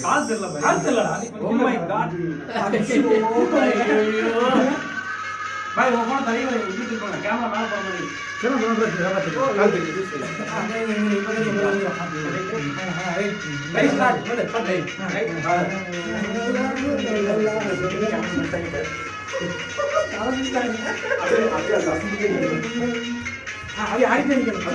கால் தெரியலடா. Oh my god. பாய் ஓ போன் தரையில விட்டுட்டு போங்க. கேமரா மேல போற மாதிரி. கால் தெரியுது. Right start. அது ஆடிட்டு நிக்கணும்.